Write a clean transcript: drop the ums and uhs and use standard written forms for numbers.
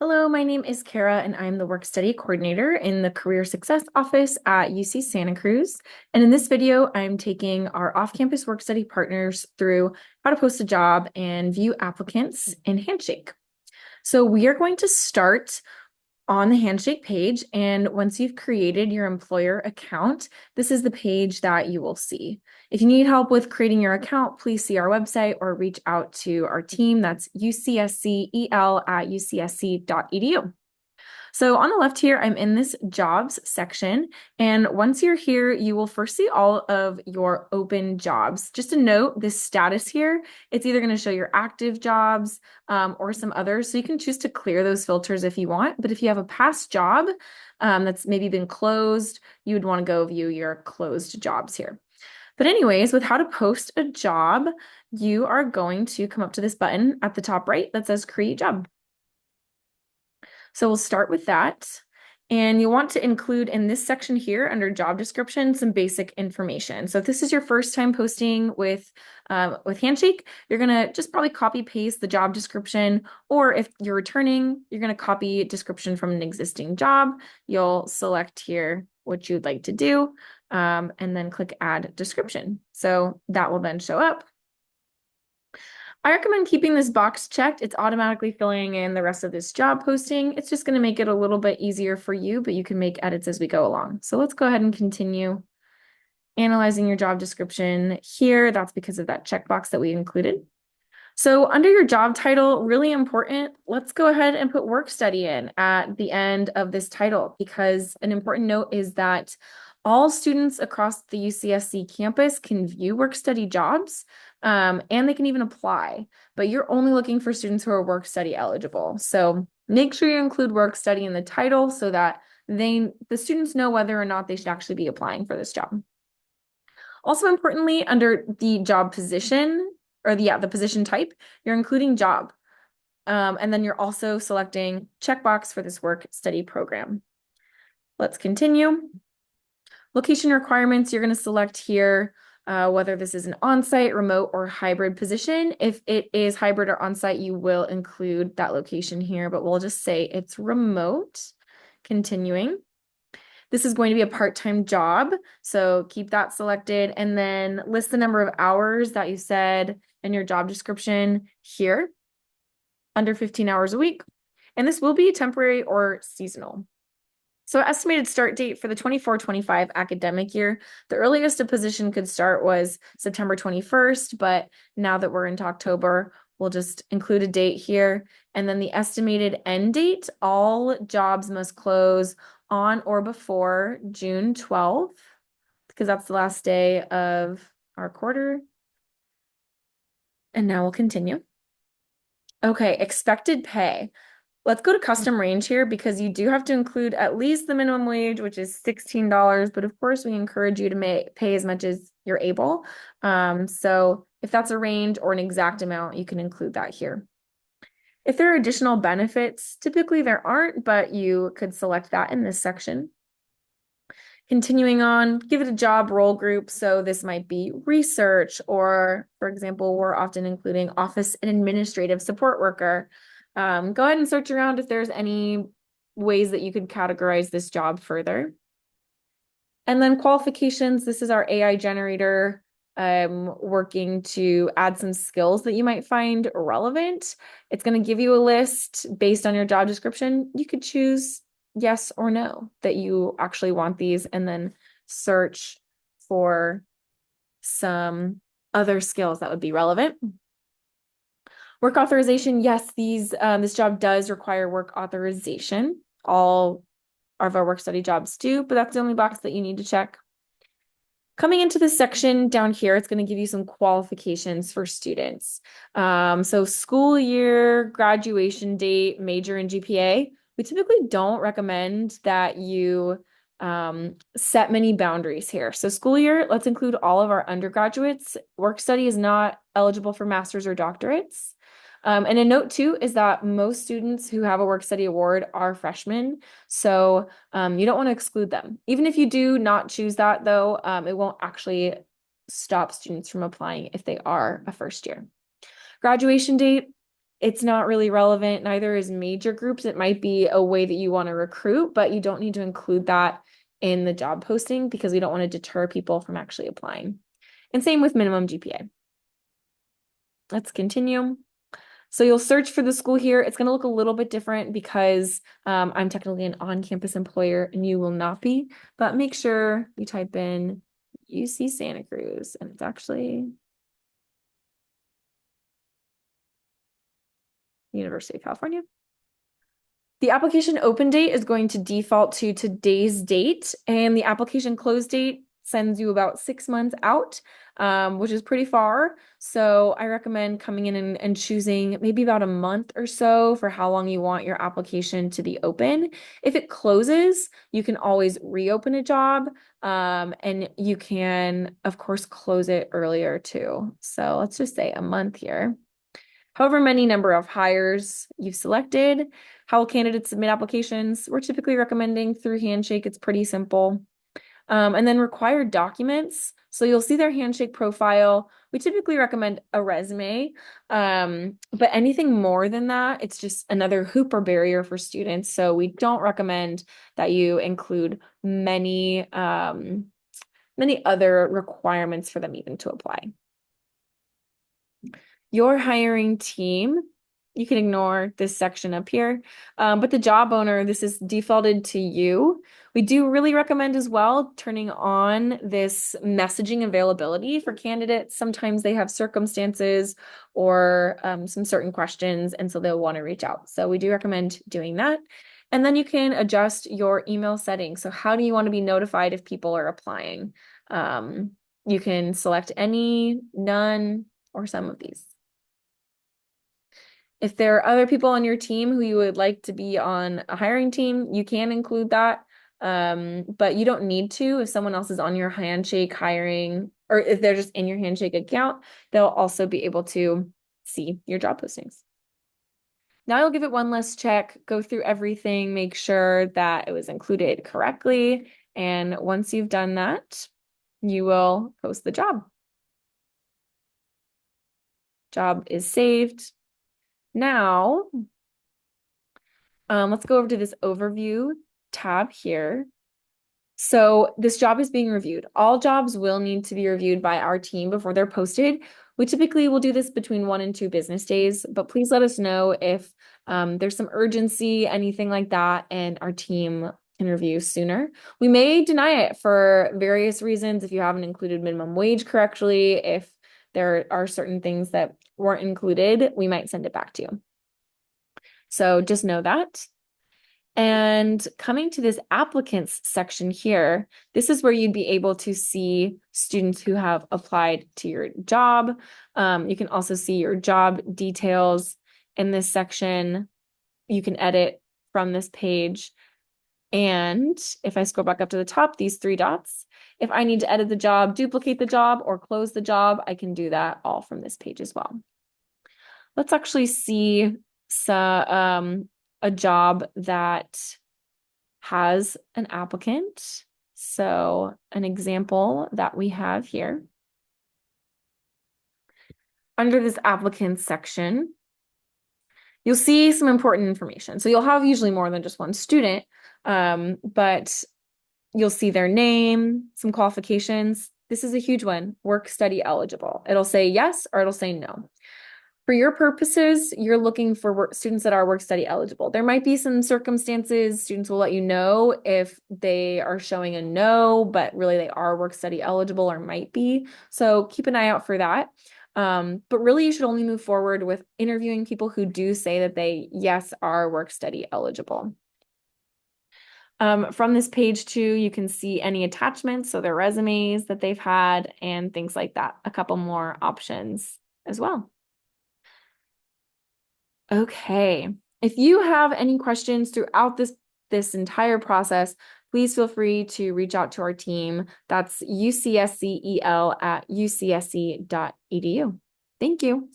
Hello, my name is Kara, and I'm the Work Study Coordinator in the Career Success Office at UC Santa Cruz. And in this video, I'm taking our off-campus work study partners through how to post a job and view applicants in Handshake. So we are going to start on the Handshake page, and once you've created your employer account, this is the page that you will see. If you need help with creating your account, please see our website or reach out to our team. That's ucscel@ucsc.edu. So on the left here, I'm in this jobs section. And once you're here, you will first see all of your open jobs. Just a note, this status here, it's either going to show your active jobs or some others. So you can choose to clear those filters if you want. But if you have a past job that's maybe been closed, you would want to go view your closed jobs here. But anyways, with how to post a job, you are going to come up to this button at the top right that says create job. So we'll start with that. And you'll want to include in this section here under job description some basic information. So if this is your first time posting with Handshake, you're gonna just probably copy paste the job description, or if you're returning, you're gonna copy description from an existing job. You'll select here what you'd like to do, and then click add description. So that will then show up. I recommend keeping this box checked. It's automatically filling in the rest of this job posting. It's just going to make it a little bit easier for you, but you can make edits as we go along. So let's go ahead and continue analyzing your job description here. That's because of that checkbox that we included. So under your job title, really important, let's go ahead and put work study in at the end of this title, because an important note is that all students across the UCSC campus can view work study jobs, and they can even apply, but you're only looking for students who are work study eligible. So make sure you include work study in the title so that the students know whether or not they should actually be applying for this job. Also importantly, under the job position, or the position type, you're including job. And then you're also selecting checkbox for this work study program. Let's continue. Location requirements, you're going to select here whether this is an on-site, remote, or hybrid position. If it is hybrid or on-site, you will include that location here, but we'll just say it's remote. Continuing. This is going to be a part-time job, so keep that selected, and then list the number of hours that you said in your job description here, under 15 hours a week. And this will be temporary or seasonal. So estimated start date for the 24-25 academic year, the earliest a position could start was September 21st, but now that we're into October, we'll just include a date here. And then the estimated end date, all jobs must close on or before June 12th, because that's the last day of our quarter. And now we'll continue. Okay, expected pay. Let's go to custom range here, because you do have to include at least the minimum wage, which is $16, but of course we encourage you to pay as much as you're able. So if that's a range or an exact amount, you can include that here. If there are additional benefits, typically there aren't, but you could select that in this section. Continuing on, give it a job role group. So this might be research, or for example, we're often including office and administrative support worker. Go ahead and search around if there's any ways that you could categorize this job further. And then qualifications, this is our AI generator working to add some skills that you might find relevant. It's going to give you a list based on your job description. You could choose yes or no that you actually want these, and then search for some other skills that would be relevant. Work authorization, yes, this job does require work authorization. All of our work study jobs do, but that's the only box that you need to check. Coming into this section down here, it's going to give you some qualifications for students. So school year, graduation date, major, and GPA. We typically don't recommend that you set many boundaries here. So school year, let's include all of our undergraduates. Work study is not eligible for masters or doctorates. And a note too is that most students who have a work study award are freshmen. So you don't want to exclude them. Even if you do not choose that though, it won't actually stop students from applying if they are a first year. Graduation date, it's not really relevant. Neither is major groups. It might be a way that you want to recruit, but you don't need to include that in the job posting because we don't want to deter people from actually applying. And same with minimum GPA. Let's continue. So you'll search for the school here. It's going to look a little bit different because I'm technically an on-campus employer and you will not be, but make sure you type in UC Santa Cruz and it's actually University of California. The application open date is going to default to today's date, and the application close date sends you about 6 months out, which is pretty far. So I recommend coming in and choosing maybe about a month or so for how long you want your application to be open. If it closes, you can always reopen a job, and you can, of course, close it earlier too. So let's just say a month here. However many number of hires you've selected. How will candidates submit applications? We're typically recommending through Handshake. It's pretty simple. And then required documents. So you'll see their Handshake profile. We typically recommend a resume, but anything more than that, it's just another hoop or barrier for students. So we don't recommend that you include many other requirements for them even to apply. Your hiring team, you can ignore this section up here, but the job owner, this is defaulted to you. We do really recommend as well turning on this messaging availability for candidates. Sometimes they have circumstances or some certain questions, and so they'll want to reach out. So we do recommend doing that. And then you can adjust your email settings. So how do you want to be notified if people are applying? You can select any, none, or some of these. If there are other people on your team who you would like to be on a hiring team, you can include that. But you don't need to. If someone else is on your Handshake hiring, or if they're just in your Handshake account, they'll also be able to see your job postings. Now I'll give it one last check, go through everything, make sure that it was included correctly. And once you've done that, you will post the job. Job is saved. Now, let's go over to this overview tab here. So this job is being reviewed. All jobs will need to be reviewed by our team before they're posted. We typically will do this between 1 and 2 business days, but please let us know if there's some urgency, anything like that, and our team can review sooner. We may deny it for various reasons if you haven't included minimum wage correctly, if there are certain things that weren't included, we might send it back to you. So just know that. And coming to this applicants section here, this is where you'd be able to see students who have applied to your job. You can also see your job details in this section. You can edit from this page. And if I scroll back up to the top, these 3 dots, if I need to edit the job, duplicate the job, or close the job, I can do that all from this page as well. Let's actually see a job that has an applicant. So an example that we have here. Under this applicant section, you'll see some important information. So you'll have usually more than just one student, but you'll see their name, some qualifications. This is a huge one, work study eligible. It'll say yes or it'll say no. For your purposes, you're looking for students that are work study eligible. There might be some circumstances, students will let you know if they are showing a no, but really they are work study eligible or might be. So keep an eye out for that. But really you should only move forward with interviewing people who do say that they, yes, are work study eligible. From this page too, you can see any attachments, so their resumes that they've had and things like that. A couple more options as well. Okay. If you have any questions throughout this entire process, please feel free to reach out to our team. That's ucscel@ucsc.edu. Thank you.